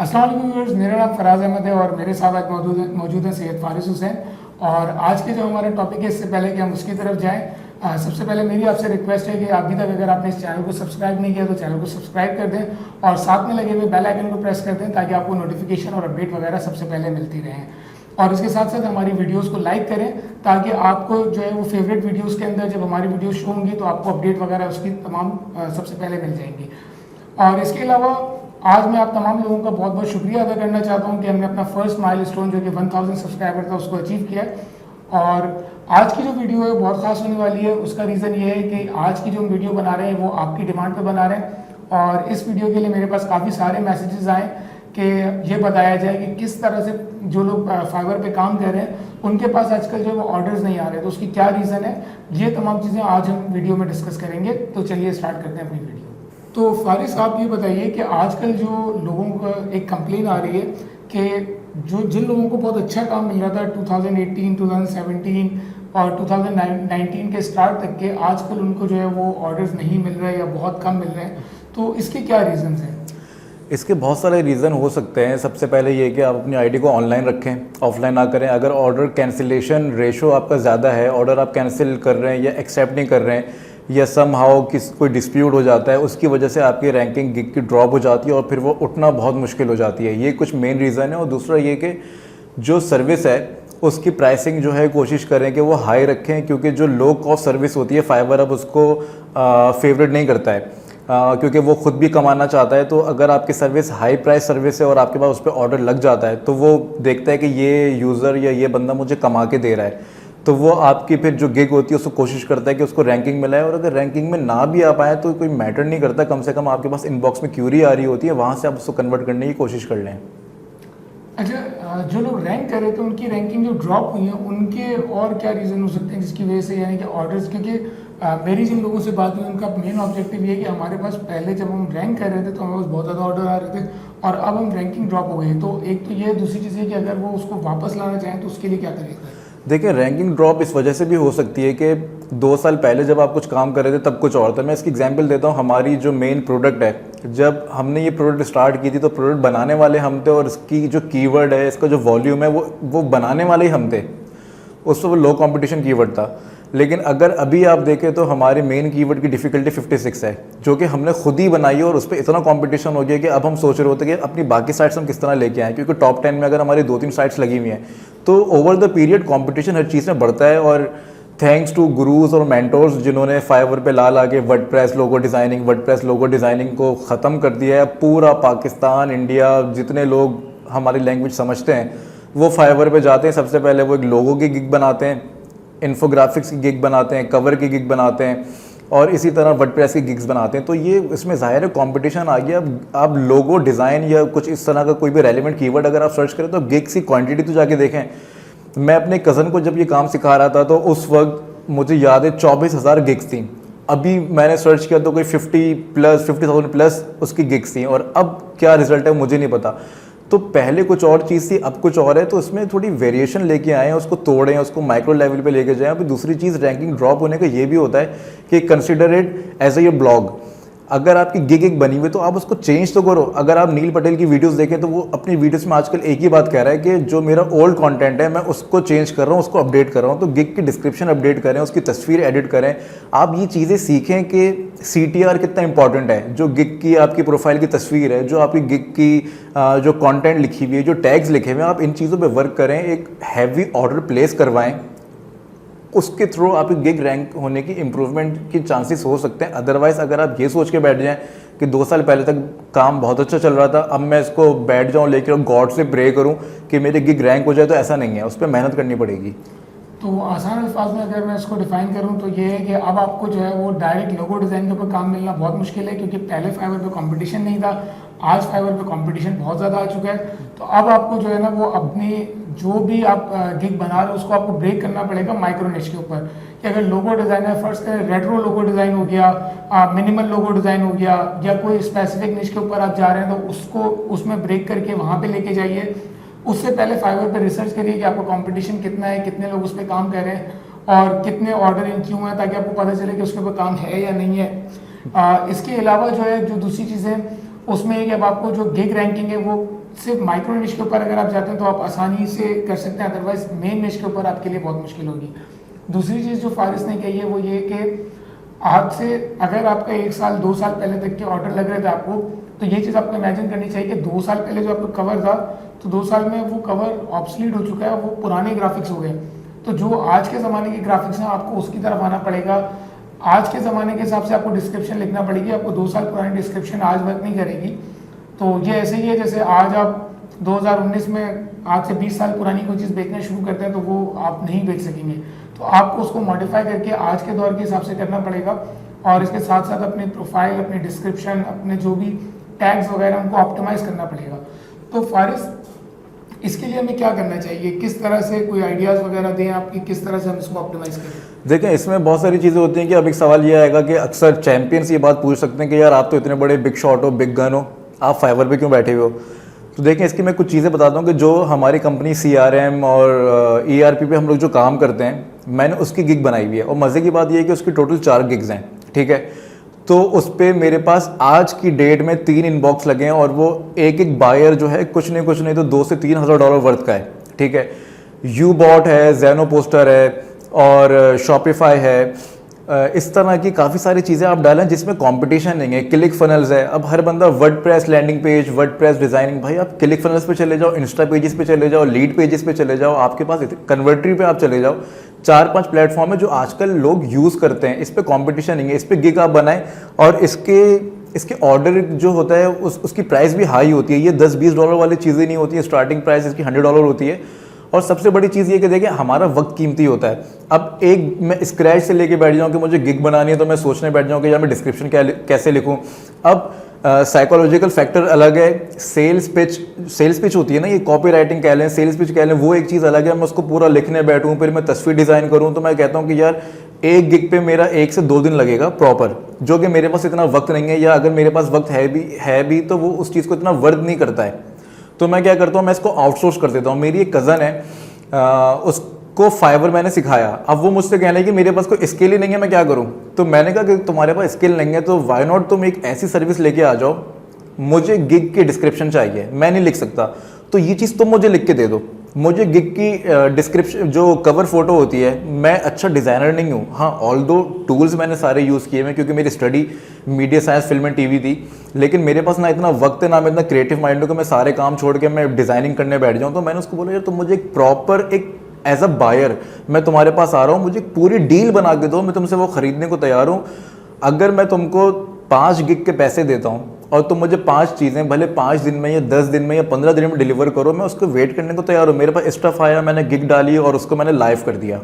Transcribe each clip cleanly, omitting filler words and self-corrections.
अस्सलाम वालेकुम व्यूअर्स, मेरा नाम फराज अहमद है और मेरे साथ आज मौजूद है सैयद फारिस हुसैन। और आज के जो हमारा टॉपिक है, इससे पहले कि हम उसकी तरफ जाएं, सबसे पहले मेरी आपसे रिक्वेस्ट है कि अभी तक अगर आपने इस चैनल को सब्सक्राइब नहीं किया तो चैनल को सब्सक्राइब कर दें और साथ में लगे हुए बेल आइकन को प्रेस कर दें ताकि आपको नोटिफिकेशन और अपडेट वगैरह सबसे पहले मिलती रहें। और इसके साथ साथ हमारी वीडियोस को लाइक करें ताकि आपको जो है वो फेवरेट वीडियोस के अंदर जब हमारी वीडियो शो होंगी तो आपको अपडेट वगैरह उसकी तमाम सबसे पहले मिल जाएंगी। और इसके अलावा आज मैं आप तमाम लोगों का बहुत बहुत शुक्रिया अदा करना चाहता हूं कि हमने अपना फर्स्ट माइलस्टोन जो कि 1000 सब्सक्राइबर था उसको अचीव किया। और आज की जो वीडियो है बहुत खास होने वाली है। उसका रीज़न ये है कि आज की जो हम वीडियो बना रहे हैं वो आपकी डिमांड पे बना रहे हैं और इस वीडियो के लिए मेरे पास काफ़ी सारे मैसेजेस आए कि ये बताया जाए कि किस तरह से जो लोग फाइवर पे काम कर रहे हैं उनके पास आजकल जो वो ऑर्डर्स नहीं आ रहे, तो उसकी क्या रीज़न है, ये तमाम चीज़ें आज हम वीडियो में डिस्कस करेंगे। तो चलिए स्टार्ट करते हैं अपनी वीडियो। तो फारिस, आप ये बताइए कि आजकल जो लोगों का एक कंप्लेन आ रही है कि जिन लोगों को बहुत अच्छा काम मिल रहा था 2018, 2017 और 2019 के स्टार्ट तक के, आजकल उनको जो है वो ऑर्डर्स नहीं मिल रहे या बहुत कम मिल रहे हैं, तो इसके क्या रीज़न्स हैं? इसके बहुत सारे रीज़न हो सकते हैं। सबसे पहले ये कि आप अपनी आईडी को ऑनलाइन रखें, ऑफलाइन ना करें। अगर ऑर्डर कैंसिलेशन रेशो आपका ज़्यादा है, ऑर्डर आप कैंसिल कर रहे हैं या एक्सेप्ट नहीं कर रहे हैं या सम हाउ कोई डिस्प्यूट हो जाता है, उसकी वजह से आपकी रैंकिंग गिग की ड्रॉप हो जाती है और फिर वो उठना बहुत मुश्किल हो जाती है। ये कुछ मेन रीज़न है। और दूसरा ये कि जो सर्विस है उसकी प्राइसिंग जो है कोशिश करें कि वो हाई रखें, क्योंकि जो लो कॉस्ट सर्विस होती है फाइवर अब उसको फेवरेट नहीं करता है, क्योंकि वो खुद भी कमाना चाहता है। तो अगर आपकी सर्विस हाई प्राइस सर्विस है और आपके पास उस पर ऑर्डर लग जाता है तो वो देखता है कि ये यूज़र या ये बंदा मुझे कमा के दे रहा है, तो वो आपकी फिर जो गिग होती है उसको कोशिश करता है कि उसको रैंकिंग मिलाए। और अगर रैंकिंग में ना भी आ पाए तो कोई मैटर नहीं करता, कम से कम आपके पास इनबॉक्स में क्यूरी आ रही होती है, वहाँ से आप उसको कन्वर्ट करने की कोशिश कर लें। अच्छा, जो लोग रैंक कर रहे थे उनकी रैंकिंग जो ड्रॉप हुई है उनके और क्या रीज़न हो सकते हैं जिसकी वजह से, यानी कि ऑर्डर्स, क्योंकि मेरी जिन लोगों से बात हुई उनका मेन ऑब्जेक्टिव ये है कि हमारे पास पहले जब हम रैंक कर रहे थे तो हमारे पास बहुत ज़्यादा ऑर्डर आ रहे थे और अब हम रैंकिंग ड्रॉप हो गई। तो एक तो ये, दूसरी चीज़ है कि अगर वो उसको वापस लाना चाहें तो उसके लिए क्या तरीका है? देखिए, रैंकिंग ड्रॉप इस वजह से भी हो सकती है कि 2 साल पहले जब आप कुछ काम कर रहे थे तब कुछ और था। मैं इसकी एग्जांपल देता हूँ। हमारी जो मेन प्रोडक्ट है, जब हमने ये प्रोडक्ट स्टार्ट की थी तो प्रोडक्ट बनाने वाले हम थे और इसकी जो कीवर्ड है, इसका जो वॉल्यूम है वो बनाने वाले ही हम थे। उस वो लो कंपटीशन कीवर्ड था। लेकिन अगर अभी आप देखें तो हमारे मेन कीवर्ड की डिफ़िकल्टी 56 है, जो कि हमने खुद ही बनाई है और उस पर इतना कंपटीशन हो गया कि अब हम सोच रहे होते हैं कि अपनी बाकी साइट्स हम किस तरह लेके आएँ, क्योंकि टॉप 10 में अगर हमारी 2-3 साइट्स लगी हुई हैं तो ओवर द पीरियड कंपटीशन हर चीज़ में बढ़ता है। और थैंक्स टू गुरुज और मेंटोर्स जिन्होंने फाइवर पे ला के वर्डप्रेस लोगो डिज़ाइनिंग को ख़त्म कर दिया है। पूरा पाकिस्तान, इंडिया, जितने लोग हमारी लैंग्वेज समझते हैं वो फाइवर पे जाते हैं। सबसे पहले वो एक लोगो की गिग बनाते हैं, इन्फोग्राफिक्स की गिग बनाते हैं, कवर की गिग बनाते हैं और इसी तरह वर्डप्रेस की गिग्स बनाते हैं। तो ये इसमें ज़ाहिर है कंपटीशन आ गया। अब आप लोगो डिज़ाइन या कुछ इस तरह का कोई भी रेलिवेंट कीवर्ड अगर आप सर्च करें तो गिग्स की क्वांटिटी तो जाके देखें। मैं अपने कज़न को जब ये काम सिखा रहा था तो उस वक्त मुझे याद है 24,000 गिग्स थी। अभी मैंने सर्च किया तो कोई 50,000 प्लस उसकी गिग्स थी। और अब क्या रिजल्ट है मुझे नहीं पता। तो पहले कुछ और चीज़ थी, अब कुछ और है। तो इसमें थोड़ी वेरिएशन लेके आए हैं, उसको तोड़ें, उसको माइक्रो लेवल पे लेके जाएं। अभी दूसरी चीज़ रैंकिंग ड्रॉप होने का ये भी होता है कि consider it as a blog. अगर आपकी गिग एक बनी हुई तो आप उसको चेंज तो करो। अगर आप नील पटेल की वीडियोस देखें तो वो अपनी वीडियोस में आजकल एक ही बात कह रहा है कि जो मेरा ओल्ड कंटेंट है मैं उसको चेंज कर रहा हूँ, उसको अपडेट कर रहा हूँ। तो गिग की डिस्क्रिप्शन अपडेट करें, उसकी तस्वीर एडिट करें। आप ये चीज़ें सीखें कि CTR कितना इंपॉर्टेंट है। जो गिग की आपकी प्रोफाइल की तस्वीर है, जो आपकी गिग की जो कॉन्टेंट लिखी हुई है, जो टैग्स लिखे हुए हैं, आप इन चीज़ों पर वर्क करें। एक हैवी ऑर्डर प्लेस करवाएँ, उसके थ्रू आपकी गिग रैंक होने की इम्प्रूवमेंट की चांसेस हो सकते हैं। अदरवाइज़ अगर आप ये सोच के बैठ जाएं कि 2 साल पहले तक काम बहुत अच्छा चल रहा था, अब मैं इसको बैठ जाऊं लेके गॉड से प्रे करूं कि मेरी गिग रैंक हो जाए, तो ऐसा नहीं है। उस पर मेहनत करनी पड़ेगी। तो आसान अल्फाज में अगर मैं इसको डिफाइन करूं तो ये है कि अब आपको जो है वो डायरेक्ट लोगो डिज़ाइन के ऊपर काम मिलना बहुत मुश्किल है, क्योंकि पहले फाइवर पे कंपटीशन नहीं था, आज फाइवर पे कंपटीशन बहुत ज़्यादा आ चुका है। तो अब आपको जो है ना वो अपनी जो भी आप गिग बना रहे हो उसको आपको ब्रेक करना पड़ेगा माइक्रो निश के ऊपर। कि अगर लोगो डिज़ाइन है, फर्स्ट करें रेट्रो लोगो डिज़ाइन हो गया, मिनिमल लोगो डिज़ाइन हो गया, या कोई स्पेसिफिक निश के ऊपर आप जा रहे हैं तो उसको उसमें ब्रेक करके वहाँ पे लेके जाइए। उससे पहले फाइवर पे रिसर्च करिए कि आपका कंपटीशन कितना है, कितने लोग उस पर काम कर रहे हैं और कितने ऑर्डर इन क्यों हैं, ताकि आपको पता चले कि उसके ऊपर काम है या नहीं है। इसके अलावा जो है जो दूसरी चीज़ें उसमें कि अब आपको जो गिग रैंकिंग है वो सिर्फ माइक्रो निश के ऊपर अगर आप जाते हैं तो आप आसानी से कर सकते हैं, अदरवाइज मेन निश के ऊपर आपके लिए बहुत मुश्किल होगी। दूसरी चीज़ जो फारिस ने कही है वो ये कि आज से अगर आपका 1 साल 2 साल पहले तक के ऑर्डर लग रहे थे आपको, तो ये चीज़ आपको इमेजिन करनी चाहिए कि 2 साल पहले जो आपका कवर था, तो 2 साल में वो कवर ऑब्सलीट हो चुका है, वो पुराने ग्राफिक्स हो गए। तो जो आज के ज़माने के ग्राफिक्स हैं आपको उसकी तरफ आना पड़ेगा। आज के ज़माने के हिसाब से आपको डिस्क्रिप्शन लिखना पड़ेगी, आपको 2 साल पुरानी डिस्क्रिप्शन आज वर्क नहीं करेगी। तो ये ऐसे ही है जैसे आज आप 2019 में आज से 20 साल पुरानी कोई चीज़ बेचना शुरू करते हैं तो वो आप नहीं बेच सकेंगे। तो आपको उसको मॉडिफाई करके आज के दौर के हिसाब से करना पड़ेगा, और इसके साथ साथ अपने प्रोफाइल, अपने डिस्क्रिप्शन, अपने जो भी टैग्स वगैरह उनको ऑप्टिमाइज करना पड़ेगा। तो फारिस, इसके लिए हमें क्या करना चाहिए, किस तरह से कोई आइडियाज़ वगैरह दें आपकी, किस तरह से हम इसको ऑप्टिमाइज करें? देखें, इसमें बहुत सारी चीज़ें होती हैं कि अब एक सवाल ये आएगा कि अक्सर चैंपियंस ये बात पूछ सकते हैं कि यार आप तो इतने बड़े बिग शॉट हो, बिग गन हो, आप फाइवर पे क्यों बैठे हुए हो? तो देखें, इसकी मैं कुछ चीज़ें बताता हूँ कि जो हमारी कंपनी CRM और ERP पे हम लोग जो काम करते हैं, मैंने उसकी गिग बनाई हुई है। और मज़े की बात ये है कि उसकी टोटल 4 गिग्स हैं, ठीक है। तो उस पर मेरे पास आज की डेट में 3 इनबॉक्स लगे हैं, और वो एक बायर जो है कुछ नहीं तो $2,000 से $3,000 वर्थ का है, ठीक है। YouBot है, Zeno पोस्टर है, और Shopify है। इस तरह की काफ़ी सारी चीज़ें आप डालें जिसमें कंपटीशन नहीं है। क्लिक फनल्स है, अब हर बंदा WordPress landing page, WordPress designing, भाई आप क्लिक फनल्स पे चले जाओ, इंस्टा पेजेस पे चले जाओ, लीड पेजेस पे चले जाओ, आपके पास कन्वर्टरी पे आप चले जाओ, 4-5 प्लेटफॉर्म है जो आजकल लोग यूज़ करते हैं। इस पर कॉम्पिटिशन नहीं है, इस पर गिग आप बनाएं, और इसके ऑर्डर जो होता है उसकी प्राइस भी हाई होती है। ये $10-20 वाली चीज़ें नहीं होती है, स्टार्टिंग प्राइस इसकी $100 होती है। और सबसे बड़ी चीज़ ये कि देखिए, हमारा वक्त कीमती होता है। अब मैं स्क्रैच से लेके बैठ जाऊँ कि मुझे गिग बनानी है, तो मैं सोचने बैठ जाऊँ कि यार मैं डिस्क्रिप्शन कैसे लिखूँ। अब साइकोलॉजिकल फैक्टर अलग है, सेल्स पिच होती है ना, ये कॉपी राइटिंग कह लें, सेल्स पिच कह लें, वो एक चीज़ अलग है। मैं उसको पूरा लिखने बैठूँ, फिर मैं तस्वीर डिज़ाइन करूँ, तो मैं कहता हूँ कि यार एक गिग पे मेरा 1 से 2 दिन लगेगा प्रॉपर, जो कि मेरे पास इतना वक्त नहीं है, या अगर मेरे पास वक्त है भी तो वो उस चीज़ को इतना वर्थ नहीं करता है। तो मैं क्या करता हूँ, मैं इसको आउटसोर्स कर देता हूँ। मेरी एक कज़न है, उसको फाइवर मैंने सिखाया। अब वो मुझसे कहने लगी कि मेरे पास कोई स्किल ही नहीं है, मैं क्या करूँ? तो मैंने कहा कि तुम्हारे पास स्किल नहीं है तो वाई नॉट तुम एक ऐसी सर्विस लेके आ जाओ, मुझे गिग की डिस्क्रिप्शन चाहिए, मैं नहीं लिख सकता, तो ये चीज़ तुम मुझे लिख के दे दो। मुझे गिग की डिस्क्रिप्शन जो कवर फोटो होती है, मैं अच्छा डिज़ाइनर नहीं हूँ। हाँ, ऑल दो टूल्स मैंने सारे यूज़ किए हैं क्योंकि मेरी study media science, film and TV थी, लेकिन मेरे पास ना इतना वक्त है ना मैं इतना क्रिएटिव माइंड हूँ कि मैं सारे काम छोड़ के मैं डिज़ाइनिंग करने बैठ जाऊँ। तो मैंने उसको बोला यार तुम मुझे एक प्रॉपर एज अ बायर मैं तुम्हारे पास आ रहा हूँ, मुझे एक पूरी डील बना के दो, मैं तुमसे वो खरीदने को तैयार हूँ। अगर मैं तुमको 5 गिग के पैसे देता हूँ और तुम मुझे 5 चीज़ें भले 5 दिन में या 10 दिन में या 15 दिन में डिलीवर करो, मैं उसको वेट करने को तैयार हूँ। मेरे पास स्टफ आया, मैंने गिग डाली और उसको मैंने लाइव कर दिया।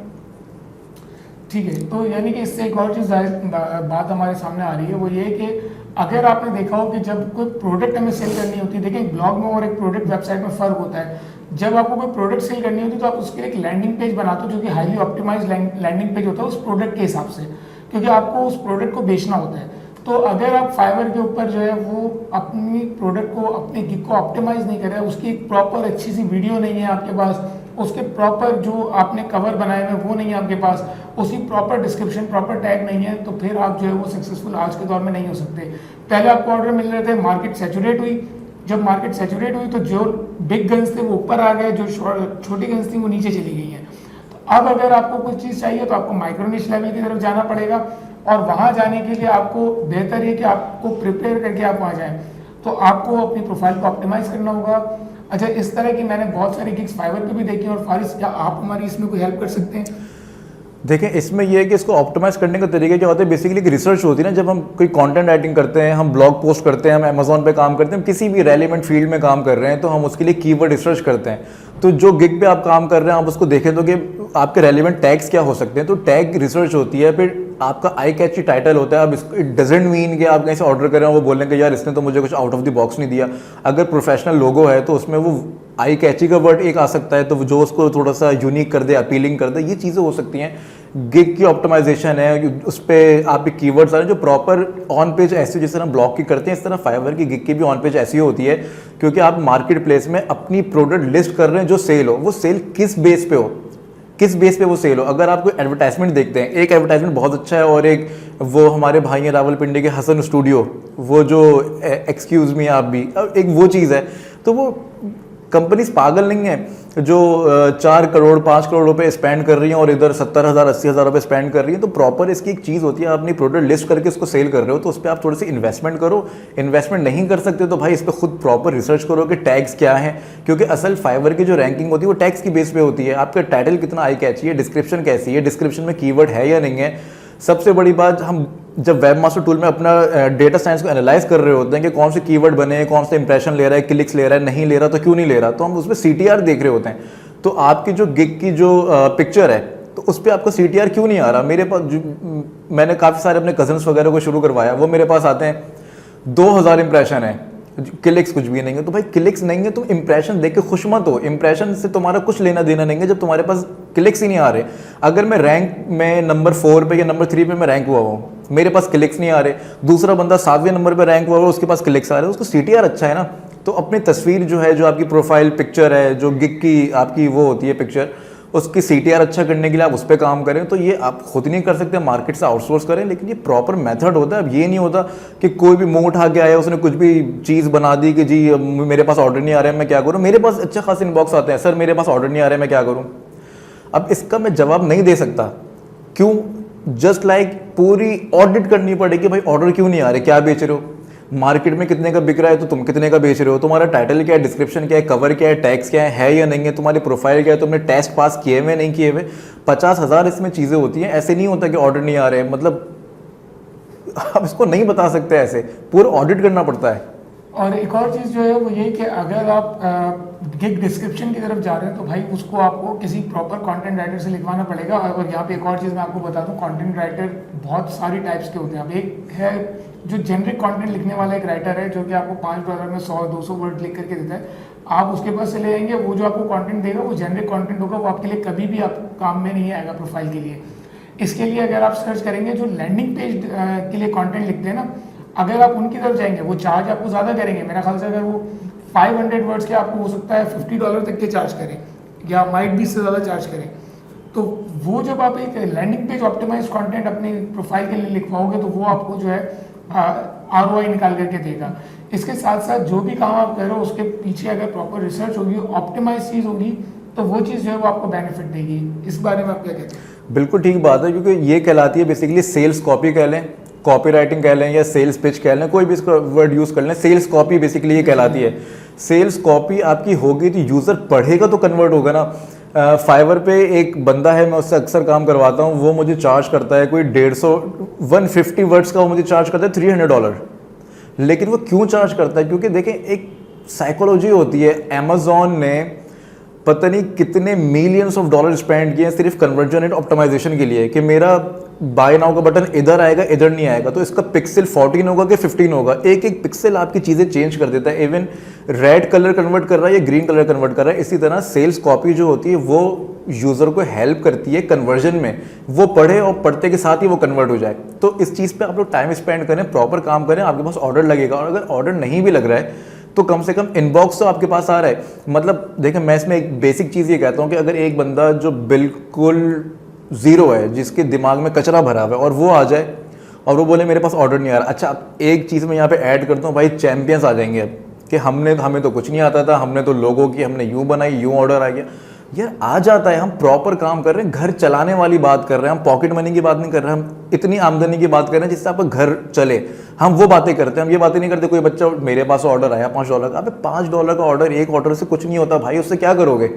ठीक है, तो यानी कि इससे एक और चीज़ बात हमारे सामने आ रही है, वो ये है कि अगर आपने देखा हो कि जब कोई प्रोडक्ट हमें सेल करनी होती है, देखिए एक ब्लॉग में और एक प्रोडक्ट वेबसाइट में फ़र्क होता है। जब आपको कोई प्रोडक्ट सेल करनी होती है तो आप उसके लिए एक लैंडिंग पेज बनाते हो जो कि हाईली ऑप्टिमाइज लैंडिंग पेज होता है उस प्रोडक्ट के हिसाब से, क्योंकि आपको उस प्रोडक्ट को बेचना होता है। तो अगर आप फाइवर के ऊपर जो है वो अपनी प्रोडक्ट को, अपने गिग को ऑप्टिमाइज नहीं कर रहे, उसकी एक प्रॉपर अच्छी सी वीडियो नहीं है आपके पास, उसके प्रॉपर जो आपने कवर बनाए हुए वो नहीं है आपके पास, उसकी प्रॉपर डिस्क्रिप्शन, प्रॉपर टैग नहीं है, तो फिर आप जो है वो सक्सेसफुल आज के दौर में नहीं हो सकते। पहले आपको ऑर्डर मिल रहे थे, मार्केट सैचुरेट हुई, जब मार्केट सैचुरेट हुई तो जो बिग गन्स थे वो ऊपर आ गए, जो छोटी गन्स थी वो नीचे चली गई हैं। तो अब अगर आपको कुछ चीज़ चाहिए तो आपको माइक्रोनिश लेवल की तरफ जाना पड़ेगा, और वहाँ जाने के लिए आपको बेहतर है कि आपको प्रिपेयर करके आप वहाँ जाएँ। तो आपको अपनी प्रोफाइल को ऑप्टिमाइज करना होगा। अच्छा, इस तरह की मैंने बहुत सारी गिग्स फाइवर पे भी देखी, और फारिस क्या आप हमारी इसमें कोई हेल्प कर सकते हैं? देखें, इसमें यह है कि इसको ऑप्टिमाइज करने का तरीका क्या होता है, बेसिकली एक रिसर्च होती है ना। जब हम कोई कंटेंट राइटिंग करते हैं, हम ब्लॉग पोस्ट करते हैं, हम अमेजोन पे काम करते हैं, हम किसी भी रेलेवेंट फील्ड में काम कर रहे हैं, तो हम उसके लिए कीवर्ड रिसर्च करते हैं। तो जो गिग पे आप काम कर रहे हैं, आप उसको देखें तो कि आपके रेलेवेंट टैग्स क्या हो सकते हैं, तो टैग रिसर्च होती है। फिर आपका आई कैची टाइटल होता है। अब इसको इट डजेंट मीन कि आप कहीं से ऑर्डर करें और वो बोलें कि यार इसने तो मुझे कुछ आउट ऑफ द बॉक्स नहीं दिया। अगर प्रोफेशनल लोगो है तो उसमें वो आई कैची का वर्ड एक आ सकता है, तो जो उसको थोड़ा सा यूनिक कर दे, अपीलिंग कर दे, ये चीज़ें हो सकती हैं। गिग की ऑप्टिमाइजेशन है, उस पर आपके कीवर्ड्स आ रहे हैं जो प्रॉपर ऑन पेज ऐसे, जिस तरह ब्लॉग की करते हैं इस तरह फाइवर की गिग की भी ऑन पेज ऐसी होती है, क्योंकि आप मार्केट प्लेस में अपनी प्रोडक्ट लिस्ट कर रहे हैं। जो सेल हो वो सेल किस बेस पे हो, किस बेस पे वो सेल हो। अगर आप कोई एडवर्टाइजमेंट देखते हैं, एक एडवर्टाइजमेंट बहुत अच्छा है और एक वो हमारे भाई हैं रावलपिंडी के हसन स्टूडियो, वो जो एक्सक्यूज़ मी आप भी, एक वो चीज़ है। तो वो कंपनीज पागल नहीं है जो 4 करोड़ 5 करोड़ रुपए स्पेंड कर रही हैं और इधर 70,000 80,000 रुपए स्पेंड कर रही हैं। तो प्रॉपर इसकी एक चीज़ होती है, आप अपनी प्रोडक्ट लिस्ट करके उसको सेल कर रहे हो तो उस पर आप थोड़ी सी इन्वेस्टमेंट करो। इन्वेस्टमेंट नहीं कर सकते तो भाई इस पर खुद प्रॉपर रिसर्च करो कि टैग्स क्या है, क्योंकि असल फाइवर की जो रैंकिंग होती है वो टैग्स की बेस पे होती है। आपका टाइटल कितना आई कैची है, डिस्क्रिप्शन कैसी है, डिस्क्रिप्शन में कीवर्ड है या नहीं है। सबसे बड़ी बात, हम जब वेब मास्टर टूल में अपना डेटा साइंस को एनालाइज कर रहे होते हैं कि कौन से कीवर्ड बने, कौन से इंप्रेशन ले रहा है, क्लिक्स ले रहा है, नहीं ले रहा तो क्यों नहीं ले रहा, तो हम उसमें CTR देख रहे होते हैं। तो आपकी जो गिग की जो पिक्चर है तो उस पर आपका CTR क्यों नहीं आ रहा। मेरे पास मैंने काफ़ी सारे अपने कजन्स वगैरह को शुरू करवाया, वो मेरे पास आते हैं 2000 इंप्रेशन है, क्लिक्स कुछ भी नहीं है। तो भाई क्लिक्स नहीं है, तुम इंप्रेशन देख के खुश मत हो, इंप्रेशन से तुम्हारा कुछ लेना देना नहीं है जब तुम्हारे पास क्लिक्स ही नहीं आ रहे। अगर मैं रैंक में नंबर 4 पे या नंबर 3 पे मैं रैंक हुआ हूँ, मेरे पास क्लिक्स नहीं आ रहे, दूसरा बंदा 7वें नंबर पे रैंक हुआ, उसके पास क्लिक्स आ रहे हैं, उसको CTR अच्छा है ना। तो अपनी तस्वीर जो है, जो आपकी प्रोफाइल पिक्चर है, जो गिग की आपकी वो होती है पिक्चर, उसकी CTR अच्छा करने के लिए आप उस पर काम करें। तो ये आप खुद नहीं कर सकते, मार्केट से आउटसोर्स करें, लेकिन ये प्रॉपर मेथड होता है। अब ये नहीं होता कि कोई भी मुंह उठा के आया, उसने कुछ भी चीज़ बना दी कि जी मेरे पास ऑर्डर नहीं आ रहा है, मैं क्या करूँ। मेरे पास अच्छा खास इनबॉक्स आते हैं, सर मेरे पास ऑर्डर नहीं आ रहा है, मैं क्या करूँ। अब इसका मैं जवाब नहीं दे सकता, क्यों, जस्ट लाइक पूरी ऑडिट करनी पड़ेगी, भाई ऑर्डर क्यों नहीं आ रहे, क्या बेच रहे हो, मार्केट में कितने का बिक रहा है तो तुम कितने का बेच रहे हो, तुम्हारा टाइटल क्या है, डिस्क्रिप्शन क्या है, कवर क्या है, टैक्स क्या है या नहीं है, तुम्हारी प्रोफाइल क्या है, तुमने टेस्ट पास किए हुए नहीं किए हुए। 50,000 इसमें चीज़ें होती हैं। ऐसे नहीं होता कि ऑर्डर नहीं आ रहे हैं, मतलब आप इसको नहीं बता सकते, ऐसे पूरा ऑडिट करना पड़ता है। और एक और चीज़ जो है वो ये कि अगर आप गिग डिस्क्रिप्शन की तरफ जा रहे हैं तो भाई उसको आपको किसी प्रॉपर कंटेंट राइटर से लिखवाना पड़ेगा। और यहाँ पे एक और चीज़ मैं आपको बता दूँ, कंटेंट राइटर बहुत सारी टाइप्स के होते हैं। अब एक है जो जेनरिक कंटेंट लिखने वाला एक राइटर है जो कि आपको $5 में 100-200 वर्ड लिख करके देता है, आप उसके पास से ले आएंगे, वो जो आपको कंटेंट देगा वो जेनरिक कंटेंट होगा, वो आपके लिए कभी भी आप काम में नहीं आएगा प्रोफाइल के लिए। इसके लिए अगर आप सर्च करेंगे जो लैंडिंग पेज के लिए कंटेंट लिखते हैं ना, अगर आप उनकी तरफ जाएंगे वो चार्ज आपको ज़्यादा करेंगे। मेरा ख्याल से अगर वो 500 वर्ड्स के आपको हो सकता है $50 तक के चार्ज करें या माइट भी इससे ज़्यादा चार्ज करें। तो वो जब आप एक लैंडिंग पेज ऑप्टिमाइज कंटेंट अपनी प्रोफाइल के लिए लिखवाओगे तो वो आपको जो है ROI निकाल करके देगा। इसके साथ साथ जो भी काम आप कर रहे हो उसके पीछे अगर प्रॉपर रिसर्च होगी, ऑप्टिमाइज चीज़ होगी, तो वो चीज़ जो है वो आपको बेनिफिट देगी। इस बारे में आप क्या कहते हैं? बिल्कुल ठीक बात है, क्योंकि ये कहलाती है बेसिकली सेल्स कॉपी कह लें, कॉपी राइटिंग कह लें या सेल्स पिच कह लें, कोई भी इसका वर्ड यूज़ कर लें, सेल्स कॉपी बेसिकली ये कहलाती है। सेल्स कॉपी आपकी होगी तो यूज़र पढ़ेगा तो कन्वर्ट होगा ना। फाइवर पे एक बंदा है, मैं उससे अक्सर काम करवाता हूँ, वो मुझे चार्ज करता है कोई 150 वर्ड्स का, वो मुझे चार्ज करता है $300। लेकिन वो क्यों चार्ज करता है, क्योंकि देखें एक साइकोलॉजी होती है। अमेजोन ने पता नहीं कितने मिलियंस ऑफ डॉलर स्पेंड किए हैं सिर्फ कन्वर्जन रेट ऑप्टिमाइजेशन के लिए, कि मेरा बाय नाउ का बटन इधर आएगा इधर नहीं आएगा, तो इसका पिक्सल 14 होगा कि 15 होगा। एक एक पिक्सल आपकी चीज़ें चेंज कर देता है, इवन रेड कलर कन्वर्ट कर रहा है या ग्रीन कलर कन्वर्ट कर रहा है। इसी तरह सेल्स कॉपी जो होती है वो यूज़र को हेल्प करती है कन्वर्जन में, वो पढ़े और पढ़ते के साथ ही वो कन्वर्ट हो जाए। तो इस चीज़ पर आप लोग टाइम स्पेंड करें, प्रॉपर काम करें, आपके पास ऑर्डर लगेगा। और अगर ऑर्डर नहीं भी लग रहा है तो कम से कम इनबॉक्स तो आपके पास आ रहा है। मतलब देखें, मैं इसमें एक बेसिक चीज़ ये कहता हूँ कि अगर एक बंदा जो बिल्कुल ज़ीरो है, जिसके दिमाग में कचरा भरा हुआ है, और वो आ जाए और वो बोले मेरे पास ऑर्डर नहीं आ रहा। अच्छा, एक चीज़ मैं यहाँ पे ऐड करता हूँ, भाई चैंपियंस आ जाएंगे अब कि हमें तो कुछ नहीं आता था, हमने तो लोगों की हमने यूँ बनाई, यूँ ऑर्डर आ गया। यार आ जाता है, हम प्रॉपर काम कर रहे हैं, घर चलाने वाली बात कर रहे हैं, हम पॉकेट मनी की बात नहीं कर रहे हैं, हम इतनी आमदनी की बात कर रहे हैं जिससे आपका घर चले, हम वो बातें करते हैं। हम ये बातें नहीं करते कोई बच्चा मेरे पास ऑर्डर आया $5 का। अबे $5 का ऑर्डर, एक ऑर्डर से कुछ नहीं होता भाई, उससे क्या करोगे।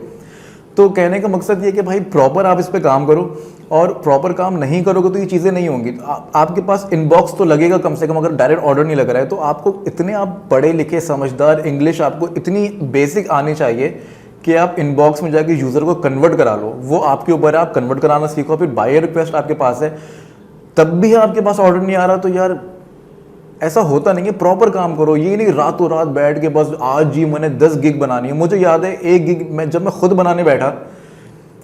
तो कहने का मकसद ये कि भाई प्रॉपर आप इस पर काम करो, और प्रॉपर काम नहीं करोगे तो ये चीज़ें नहीं होंगी। आपके पास इनबॉक्स तो लगेगा कम से कम, अगर डायरेक्ट ऑर्डर नहीं लग रहा है तो आपको इतने आप पढ़े लिखे समझदार, इंग्लिश आपको इतनी बेसिक आनी चाहिए कि आप इनबॉक्स में जाके यूज़र को कन्वर्ट करा लो। वो आपके ऊपर है, आप कन्वर्ट कराना सीखो। फिर बायर रिक्वेस्ट आपके पास है, तब भी आपके पास ऑर्डर नहीं आ रहा, तो यार ऐसा होता नहीं है। प्रॉपर काम करो, ये नहीं रातों रात बैठ के बस आज जी मैंने 10 गिग बनानी है। मुझे याद है एक गिग जब मैं खुद बनाने बैठा,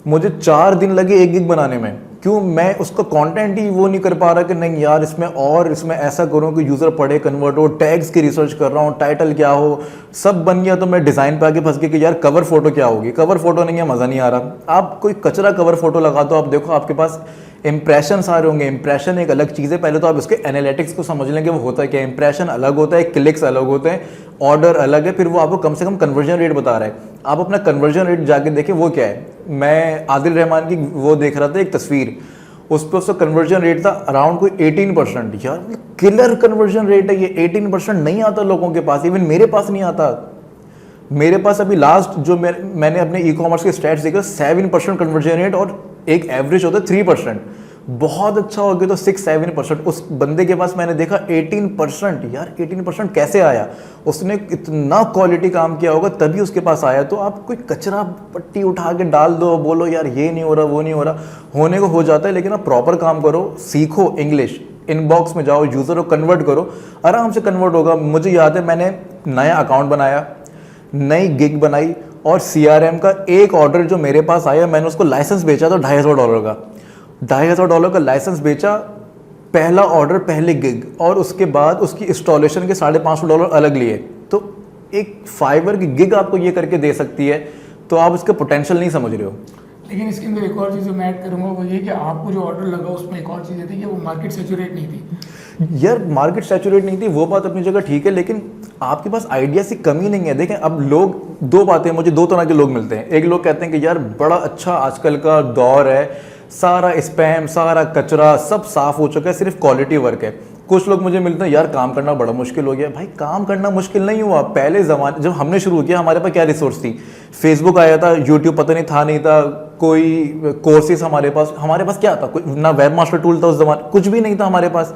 मुझे 4 दिन लगे एक गिग बनाने में। क्यों, मैं उसका कंटेंट ही वो नहीं कर पा रहा कि नहीं यार इसमें ऐसा करूँ कि यूज़र पढ़े, कन्वर्ट हो, टैग्स की रिसर्च कर रहा हूँ, टाइटल क्या हो, सब बन गया। तो मैं डिज़ाइन पे आके फंस गया कि यार कवर फोटो क्या होगी। कवर फोटो नहीं है, मज़ा नहीं आ रहा। आप कोई कचरा कवर फोटो लगा दो, आप देखो आपके पास इंप्रेशन आ रहे होंगे। इंप्रेशन एक अलग चीज़ है, पहले तो आप इसके एनालिटिक्स को समझ लें कि वो होता है क्या। इंप्रेशन अलग होता है, क्लिक्स अलग होते हैं, ऑर्डर अलग है, फिर वो आपको कम से कम कन्वर्जन रेट बता रहा है। आप अपना कन्वर्जन रेट जाके देखें वो क्या है। मैं आदिल रहमान की वो देख रहा था एक तस्वीर, उस पर उसका कन्वर्जन रेट था अराउंड कोई 18%। यार किलर कन्वर्जन रेट है ये, 18% नहीं आता लोगों के पास, इवन मेरे पास नहीं आता। मेरे पास अभी लास्ट जो मैंने अपने ई कॉमर्स के स्टैट्स देखे 7% कन्वर्जन रेट, और एक एवरेज होता है 3%। बहुत अच्छा हो गया तो 6-7%। उस बंदे के पास मैंने देखा 18%। यार 18% कैसे आया? उसने इतना क्वालिटी काम किया होगा तभी उसके पास आया। तो आप कोई कचरा पट्टी उठा के डाल दो, बोलो यार ये नहीं हो रहा वो नहीं हो रहा, होने को हो जाता है, लेकिन आप प्रॉपर काम करो, सीखो इंग्लिश, इनबॉक्स में जाओ, यूज़र को कन्वर्ट करो, आराम से कन्वर्ट होगा। मुझे याद है मैंने नया अकाउंट बनाया, नई गिग बनाई, और CRM का एक ऑर्डर जो मेरे पास आया, मैंने उसको लाइसेंस बेचा था $2,500 का। $2,500 का लाइसेंस बेचा, पहला ऑर्डर पहले गिग, और उसके बाद उसकी इंस्टॉलेशन के $550 अलग लिए। तो एक फाइवर की गिग आपको ये करके दे सकती है, तो आप उसका पोटेंशियल नहीं समझ रहे हो। लेकिन इसके अंदर एक और चीज़ मैं ऐड करूँगा, वो ये कि आपको जो ऑर्डर लगा उसमें एक और चीज़ थी कि वो मार्केट सेचुरेट नहीं थी। यार मार्केट सैचुरेट नहीं थी, वो बात अपनी जगह ठीक है, लेकिन आपके पास आइडियाज़ की कमी नहीं है। देखें अब लोग, दो बातें, मुझे दो तरह के लोग मिलते हैं। एक लोग कहते हैं कि यार बड़ा अच्छा आजकल का दौर है, सारा स्पैम, सारा कचरा सब साफ हो चुका है, सिर्फ क्वालिटी वर्क है। कुछ लोग मुझे मिलते हैं, यार काम करना बड़ा मुश्किल हो गया। भाई काम करना मुश्किल नहीं हुआ। पहले ज़माने जब हमने शुरू किया हमारे पास क्या रिसोर्स थी? फेसबुक आया था, यूट्यूब पता नहीं था नहीं था, कोई कोर्सेज हमारे पास क्या था? कोई ना वेब मास्टर टूल था उस जमाने, कुछ भी नहीं था हमारे पास।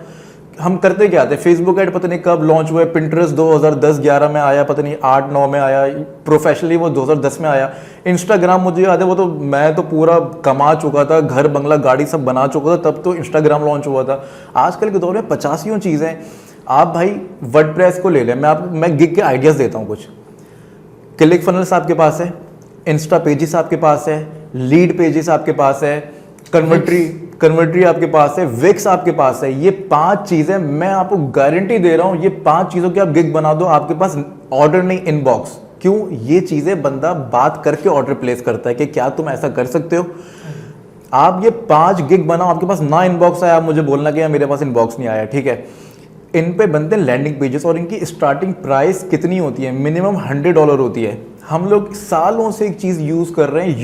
हम करते क्या थे? फेसबुक ऐड पता नहीं कब लॉन्च हुआ, पिंटरेस्ट 2010-11 में आया, पता नहीं 8-9 में आया, प्रोफेशनली वो 2010 में आया। इंस्टाग्राम मुझे याद है, वो तो मैं तो पूरा कमा चुका था, घर बंगला गाड़ी सब बना चुका था, तब तो इंस्टाग्राम लॉन्च हुआ था। आजकल के दौर में 50 चीज़ें। आप भाई वर्डप्रेस को ले लें, मैं गिग के आइडियाज़ देता हूँ कुछ। क्लिक फनल्स आपके पास है, इंस्टा पेजेस आपके पास है, लीड पेजेस आपके पास है, कन्वर्ट्री आपके पास है, विक्स आपके पास है। ये 5 चीजें मैं आपको गारंटी दे रहा हूं, ये 5 चीजों की आप गिग बना दो, आपके पास ऑर्डर नहीं इनबॉक्स। क्यों? ये चीजें बंदा बात करके ऑर्डर प्लेस करता है कि क्या तुम ऐसा कर सकते हो। आप ये 5 गिग बनाओ, आपके पास ना इनबॉक्स आया, आप मुझे बोलना कि मेरे पास इनबॉक्स नहीं आया, ठीक है। इन पे बनते हैं लैंडिंग पेजेस, और इनकी स्टार्टिंग प्राइस कितनी होती है? मिनिमम $100 होती है। हम लोग सालों से एक चीज़ यूज़ कर रहे हैं,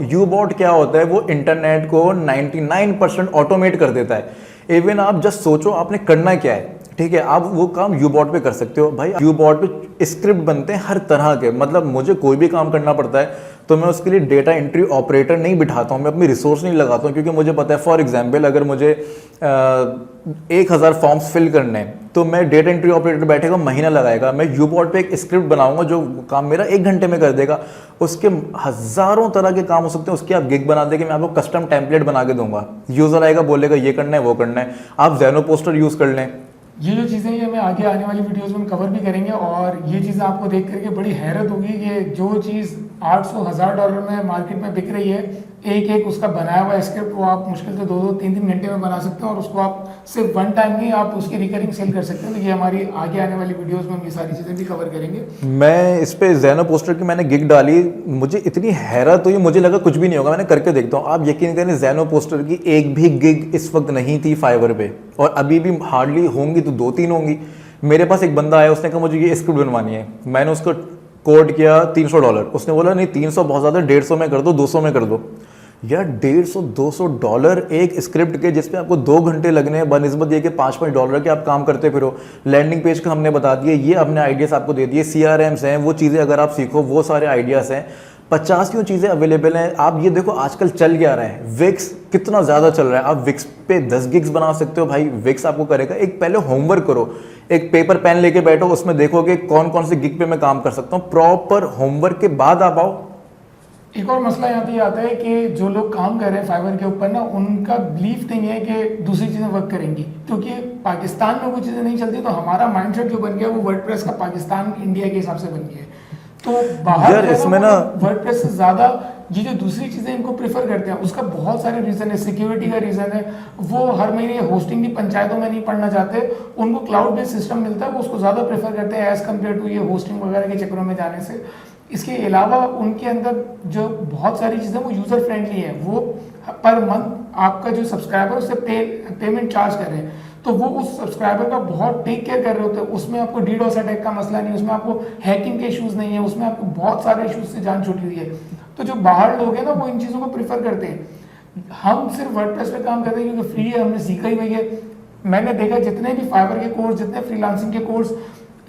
यूबॉट क्या होता है? वो इंटरनेट को 99% ऑटोमेट कर देता है। इवन आप जस्ट सोचो आपने करना क्या है, ठीक है, आप वो काम यूबॉट पे कर सकते हो। भाई यूबॉट पे स्क्रिप्ट बनते हैं हर तरह के, मतलब मुझे कोई भी काम करना पड़ता है तो मैं उसके लिए डेटा एंट्री ऑपरेटर नहीं बिठाता हूँ, मैं अपनी रिसोर्स नहीं लगाता हूँ, क्योंकि मुझे पता है फॉर एग्जांपल अगर मुझे 1000 फॉर्म्स फिल करने हैं तो मैं डेटा एंट्री ऑपरेटर बैठेगा, महीना लगाएगा। मैं यूबॉट पे एक स्क्रिप्ट बनाऊंगा जो काम मेरा 1 घंटे में कर देगा। उसके हज़ारों तरह के काम हो सकते हैं, उसकी आप गिग बना देंगे, मैं आपको कस्टम टेम्पलेट बना के दूंगा। यूज़र आएगा बोलेगा ये करना है वो करना है, आप ज़ेनो पोस्टर यूज़ कर लें। ये जो चीज़ें ये हमें आगे आने वाली वीडियोस में कवर भी करेंगे, और ये चीज़ें आपको देख करके बड़ी हैरत होगी कि जो चीज़ $800-1000 में मार्केट में बिक रही है, एक उसका बनाया हुआ स्क्रिप्ट वो आप मुश्किल से 2-3 घंटे में बना सकते हैं, और उसको आप सिर्फ 1 टाइम नहीं, आप उसकी रिकरिंग सेल कर सकते हैं। तो ये हमारी आगे आने वाली वीडियोस में हम ये सारी चीज़ें भी कवर करेंगे। मैं इस पे ज़ेनो पोस्टर की मैंने गिग डाली, मुझे इतनी हैरत हुई, मुझे लगा कुछ भी नहीं होगा, मैंने करके देखता हूँ। आप यकीन करें ज़ेनो पोस्टर की एक भी गिग इस वक्त नहीं थी फाइवर पे, और अभी भी हार्डली होंगी तो 2-3 होंगी। मेरे पास एक बंदा आया, उसने कहा मुझे ये स्क्रिप्ट बनवानी है, मैंने उसको कोड किया $300। उसने बोला नहीं 300 बहुत ज़्यादा, 150 में कर दो, 200 में कर दो। यार $150-200 एक स्क्रिप्ट के, जिसपे आपको 2 घंटे लगने हैं, बनस्बत ये कि $5-5 के आप काम करते फिरो। लैंडिंग पेज का हमने बता दिए, ये हमने आइडियाज़ आपको दे दिए, CRMs हैं, वो चीज़ें अगर आप सीखो वो सारे आइडियाज़ हैं। 50 चीज़ें अवेलेबल हैं। आप ये देखो आजकल चल क्या रहा है, विक्स कितना ज़्यादा चल रहा है। आप विक्स पे 10 गिग्स बना सकते हो। भाई विक्स आपको करेगा, एक पहले होमवर्क करो, एक पेपर पेन लेके बैठो, उसमें देखो कि कौन कौन से गिग पे मैं काम कर सकता हूँ। प्रॉपर होमवर्क के बाद आप आओ। एक और मसला यहाँ पे आता है कि जो लोग काम कर रहे हैं फाइवर के ऊपर ना, उनका बिलीफ नहीं है कि दूसरी चीज़ें वर्क करेंगी, क्योंकि पाकिस्तान में वो चीज़ें नहीं चलती, तो हमारा माइंडसेट जो बन गया वो वर्डप्रेस का पाकिस्तान इंडिया के हिसाब से बन गया है। तो बाहर इसमें ना वर्डप्रेस से ज़्यादा ये जो दूसरी चीज़ें इनको प्रेफर करते हैं, उसका बहुत सारे रीज़न है। सिक्योरिटी का रीज़न है, वो हर महीने होस्टिंग की पंचायतों में नहीं पढ़ना चाहते, उनको क्लाउड बेस्ड सिस्टम मिलता है, वो उसको ज़्यादा प्रेफर करते हैं एज़ कम्पेयर टू ये होस्टिंग वगैरह के चक्करों में जाने से। इसके अलावा उनके अंदर जो बहुत सारी चीज़ें वो यूज़र फ्रेंडली है, वो पर मंथ आपका जो सब्सक्राइबर उससे पेमेंट चार्ज कर रहे हैं। तो वो उस सब्सक्राइबर का बहुत टेक केयर कर रहे होते हैं। उसमें आपको डीडोस अटैक का मसला नहीं है, उसमें आपको हैकिंग के इश्यूज नहीं है, उसमें आपको बहुत सारे इश्यूज से जान छूटी हुई है। तो जो बाहर लोग हैं ना वो इन चीज़ों को प्रीफर करते हैं। हम सिर्फ वर्डप्रेस पे काम करते हैं क्योंकि फ्री है, हमने सीखा ही वही है। मैंने देखा जितने भी फाइवर के कोर्स, जितने फ्रीलांसिंग के कोर्स,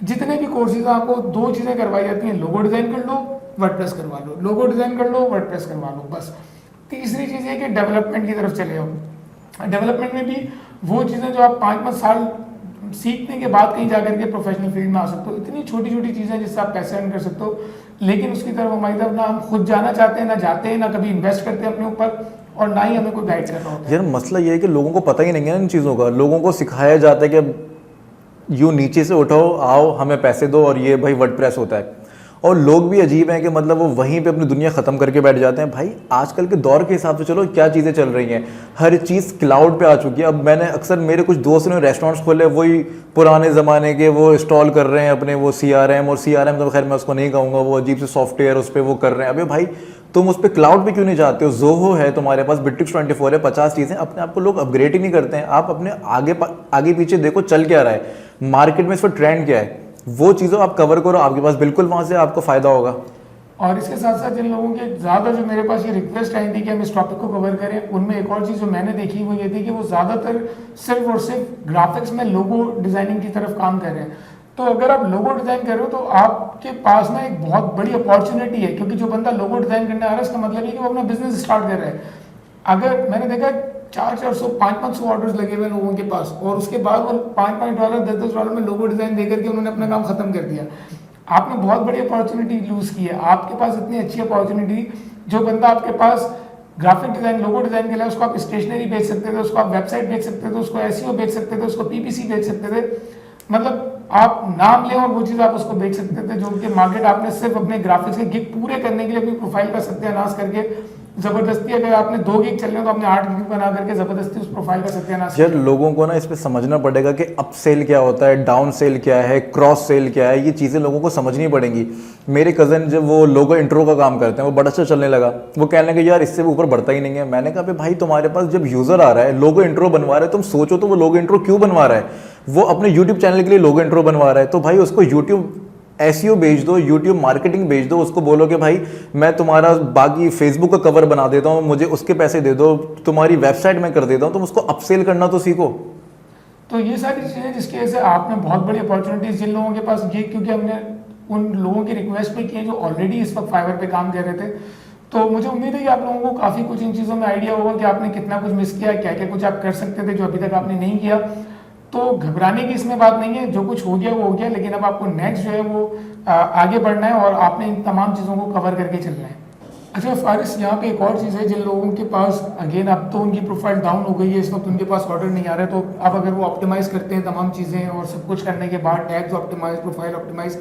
जितने भी कोर्सेज आपको दो चीज़ें करवाई जाती हैं, लोगो डिज़ाइन कर लो, वर्डप्रेस करवा लो, लोगो डिज़ाइन कर लो, वर्डप्रेस करवा लो, बस। तीसरी चीज़ है कि डेवलपमेंट की तरफ चले जाओ। डेवलपमेंट में भी वो चीज़ें जो आप 5-5 साल सीखने के बाद कहीं जाकर के प्रोफेशनल फील्ड में आ सकते हो, इतनी छोटी छोटी चीज़ें जिससे आप पैसे अर्न कर सकते हो। लेकिन उसकी तरफ हमारी तरफ ना हम खुद जाना चाहते हैं, ना जाते हैं, ना कभी इन्वेस्ट करते हैं अपने ऊपर, और ना ही हमें कोई गाइड कर रहा होता है। यार मसला ये है कि लोगों को पता ही नहीं है इन चीज़ों का। लोगों को सिखाया जाता है कि यूँ नीचे से उठो, आओ हमें पैसे दो और ये भाई वर्डप्रेस होता है। और लोग भी अजीब हैं कि मतलब वो वहीं पे अपनी दुनिया ख़त्म करके बैठ जाते हैं। भाई आजकल के दौर के हिसाब से चलो क्या चीज़ें चल रही हैं, हर चीज़ क्लाउड पे आ चुकी है। अब मैंने अक्सर मेरे कुछ दोस्तों ने रेस्टोरेंट्स खोले, वही पुराने ज़माने के वो इंस्टॉल कर रहे हैं अपने वो CRM, और CRM तो खैर मैं उसको नहीं कहूँगा, वो अजीब से सॉफ्टवेयर उस पर वो कर रहे हैं। अबे भाई तुम उस पर क्लाउड पे क्यों नहीं जाते हो? जोहो है तुम्हारे पास, बिट्रिक्स 24 है, 50 चीज़ें। अपने आप को लोग अपग्रेड ही नहीं करते हैं। आप अपने आगे पीछे देखो चल क्या रहा है मार्केट में, इस पर ट्रेंड क्या है, वो चीज़ों आप कवर करो, आपके पास बिल्कुल वहाँ से आपको फ़ायदा होगा। और इसके साथ साथ जिन लोगों के ज़्यादा जो मेरे पास ये रिक्वेस्ट आई थी कि हम इस टॉपिक को कवर करें, उनमें एक और चीज़ जो मैंने देखी वो ये थी कि वो ज़्यादातर सिर्फ और सिर्फ ग्राफिक्स में लोगो डिज़ाइनिंग की तरफ काम कर रहे हैं। तो अगर आप लोगो डिज़ाइन कर रहे हो तो आपके पास ना एक बहुत बड़ी अपॉर्चुनिटी है, क्योंकि जो बंदा लोगो डिज़ाइन करने आ रहा है इसका मतलब है कि वो अपना बिजनेस स्टार्ट कर रहा है। अगर मैंने देखा 400-400, 500-500 ऑर्डर्स लगे हुए लोगों के पास, और उसके बाद वो $5-5, $10-10 में लोगो डिज़ाइन दे करके उन्होंने अपना काम खत्म कर दिया। आपने बहुत बड़ी अपॉर्चुनिटी लूज की है। आपके पास इतनी अच्छी अपॉर्चुनिटी, जो बंदा आपके पास ग्राफिक डिज़ाइन, लोगो डिज़ाइन के लिए, उसको आप स्टेशनरी बेच सकते थे, उसको आप वेबसाइट बेच सकते थे, उसको SEO बेच सकते थे, उसको PPC बेच सकते थे। मतलब आप नाम लें और वो चीज़ आप उसको बेच सकते थे, जो कि मार्केट आपने सिर्फ अपने ग्राफिक्स के गिग पूरे करने के लिए अपनी प्रोफाइल का सत्यानाश करके जबरदस्ती, अगर आपने 2 गिग चल रहे हो तो आपने 8 गिग बना करके जबरदस्ती उस प्रोफाइल का सत्यानाश। यार लोगों को ना इस पे समझना पड़ेगा कि अप सेल क्या होता है, डाउन सेल क्या है, क्रॉस सेल क्या है, ये चीज़ें लोगों को समझनी पड़ेंगी। मेरे कज़न जब वो लोगो इंट्रो का काम करते हैं, वो बड़ा अच्छा चलने लगा, वो कहने लगे यार इससे भी ऊपर बढ़ता ही नहीं है। मैंने कहा भाई तुम्हारे पास जब यूज़र आ रहा है, लोगो इंट्रो बनवा रहा है, तुम सोचो तो वो लोगो इंट्रो क्यों बनवा रहा है? वो अपने यूट्यूब चैनल के लिए लोगो इंट्रो बनवा रहा है, तो भाई उसको यूट्यूब SEO बेच दो, यूट्यूब मार्केटिंग बेच दो, उसको बोलो कि भाई मैं तुम्हारा बाकी फेसबुक का कवर बना देता हूँ, मुझे उसके पैसे दे दो, तुम्हारी वेबसाइट में कर देता हूँ, तुम उसको अपसेल करना तो सीखो। तो ये सारी चीज़ें जिसकी वजह से आपने बहुत बड़ी अपॉर्चुनिटीज जिन लोगों के पास ये, क्योंकि हमने उन लोगों की रिक्वेस्ट पे की है जो ऑलरेडी इस वक्त फाइवर पे काम कर रहे थे, तो मुझे उम्मीद है कि आप लोगों को काफ़ी कुछ इन चीज़ों में आइडिया होगा कि आपने कितना कुछ मिस किया, क्या क्या कुछ आप कर सकते थे जो अभी तक आपने नहीं किया। तो घबराने की इसमें बात नहीं है, जो कुछ हो गया वो हो गया, लेकिन अब आपको नेक्स्ट जो है वो आगे बढ़ना है और आपने इन तमाम चीज़ों को कवर करके चलना है। अच्छा फारिस, यहाँ पे एक और चीज़ है, जिन लोगों के पास अगेन अब तो उनकी प्रोफाइल डाउन हो गई है, इस वक्त उनके पास ऑर्डर नहीं आ रहा है, तो अब अगर वो ऑप्टिमाइज़ करते हैं तमाम चीज़ें और सब कुछ करने के बाद टैग्स ऑप्टिमाइज, प्रोफाइल ऑप्टिमाइज,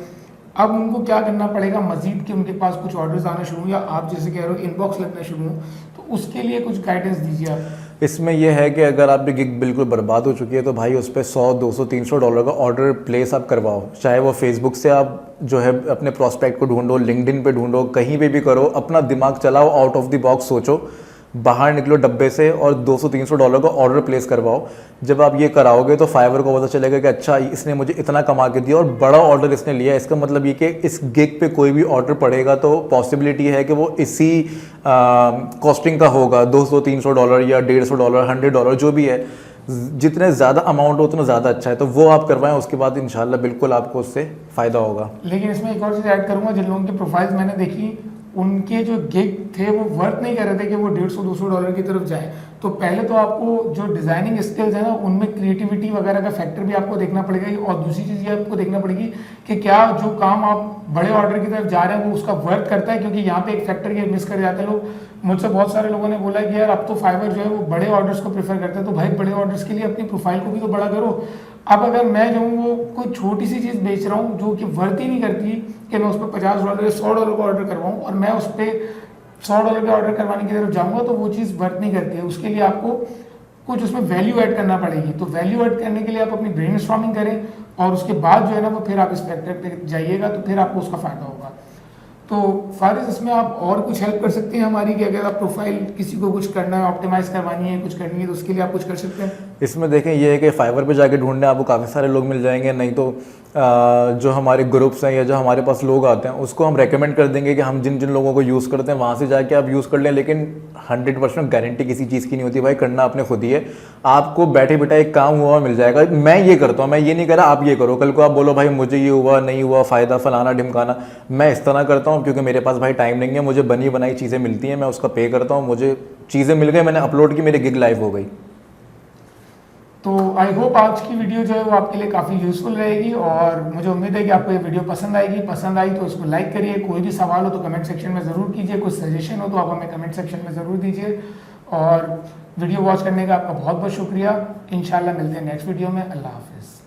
अब उनको क्या करना पड़ेगा मजीद कि उनके पास कुछ ऑर्डर्स आना शुरू, या आप जैसे कह रहे हो इनबॉक्स लगना शुरू हो, तो उसके लिए कुछ गाइडेंस दीजिए आप। इसमें यह है कि अगर आपकी गिग बिल्कुल बर्बाद हो चुकी है तो भाई उस पर $100, $200, $300 का ऑर्डर प्लेस आप करवाओ। चाहे वो फेसबुक से आप जो है अपने प्रॉस्पेक्ट को ढूंढो, लिंक्डइन पे ढूंढो, कहीं पे भी करो, अपना दिमाग चलाओ, आउट ऑफ द बॉक्स सोचो, बाहर निकलो डब्बे से और $200-300 का ऑर्डर प्लेस करवाओ। जब आप ये कराओगे तो फाइवर को पता चलेगा कि अच्छा इसने मुझे इतना कमा के दिया और बड़ा ऑर्डर इसने लिया। इसका मतलब ये कि इस गिग पे कोई भी ऑर्डर पड़ेगा तो पॉसिबिलिटी है कि वो इसी कॉस्टिंग का होगा, $200-300 या $150, $100 जो भी है। जितने ज़्यादा अमाउंट हो उतना ज़्यादा अच्छा है, तो वो आप करवाएं, उसके बाद इंशाल्लाह बिल्कुल आपको उससे फ़ायदा होगा। लेकिन इसमें एक और चीज़ ऐड करूँगा, जिन लोगों की प्रोफाइल्स मैंने देखी उनके जो गिग थे वो वर्क नहीं कर रहे थे कि वो $150-200 की तरफ जाए। तो पहले तो आपको जो डिज़ाइनिंग स्किल्स है ना, उनमें क्रिएटिविटी वगैरह का फैक्टर भी आपको देखना पड़ेगा, और दूसरी चीज़ ये आपको देखना पड़ेगी कि क्या जो काम आप बड़े ऑर्डर की तरफ जा रहे हैं वो उसका वर्क करता है, क्योंकि यहाँ पे एक फैक्टर ये मिस कर जाते हैं लोग। मुझसे बहुत सारे लोगों ने बोला कि यार अब तो फाइवर जो है वो बड़े ऑर्डर्स को प्रेफर करते हैं, तो भाई बड़े ऑर्डर्स के लिए अपनी प्रोफाइल को भी तो बड़ा करो। अब अगर मैं जो हूँ वो कोई छोटी सी चीज़ बेच रहा हूँ जो कि वर्थ ही नहीं करती कि मैं उस पर $50 या $100 का ऑर्डर करवाऊँ, और मैं उस पर $100 के ऑर्डर करवाने की तरफ जाऊँगा, तो वो चीज़ वर्थ नहीं करती है। उसके लिए आपको कुछ उसमें वैल्यू ऐड करना पड़ेगी। तो वैल्यू ऐड करने के लिए आप अपनी ब्रेनस्टॉर्मिंग करें, और उसके बाद जो है ना वो फिर आप इस फैक्टर पे जाइएगा, तो फिर आपको उसका फ़ायदा होगा। तो फारिस, इसमें आप और कुछ हेल्प कर सकते हैं हमारी, कि अगर आप प्रोफाइल किसी को कुछ करना है, ऑप्टिमाइज करवानी है, कुछ करनी है, तो उसके लिए आप कुछ कर सकते हैं? इसमें देखें ये है कि फाइवर पे जाके ढूंढने आपको काफ़ी सारे लोग मिल जाएंगे, नहीं तो जो हमारे ग्रुप्स हैं या जो हमारे पास लोग आते हैं उसको हम रेकमेंड कर देंगे कि हम जिन जिन लोगों को यूज़ करते हैं वहाँ से जाके आप यूज़ कर लें। लेकिन 100% गारंटी किसी चीज़ की नहीं होती भाई, करना आपने खुद ही है। आपको बैठे बैठे एक काम हुआ मिल जाएगा। मैं ये करता हूँ, मैं ये नहीं कह रहा आप ये करो, कल को आप बोलो भाई मुझे ये हुआ नहीं हुआ, फ़ायदा फलाना ढिमकाना। मैं इस तरह करता हूँ क्योंकि मेरे पास भाई टाइम नहीं है, मुझे बनी बनाई चीज़ें मिलती हैं, मैं उसका पे करता हूँ, मुझे चीज़ें मिल गई, मैंने अपलोड की, मेरी गिग लाइव हो गई। तो आई होप आज की वीडियो जो है वो आपके लिए काफ़ी यूज़फुल रहेगी, और मुझे उम्मीद है कि आपको ये वीडियो पसंद आएगी। पसंद आई तो इसको लाइक करिए, कोई भी सवाल हो तो कमेंट सेक्शन में ज़रूर कीजिए, कुछ सजेशन हो तो आप हमें कमेंट सेक्शन में ज़रूर दीजिए। और वीडियो वॉच करने का आपका बहुत बहुत शुक्रिया। इंशाल्लाह मिलते हैं नेक्स्ट वीडियो में। अल्लाह हाफिज़।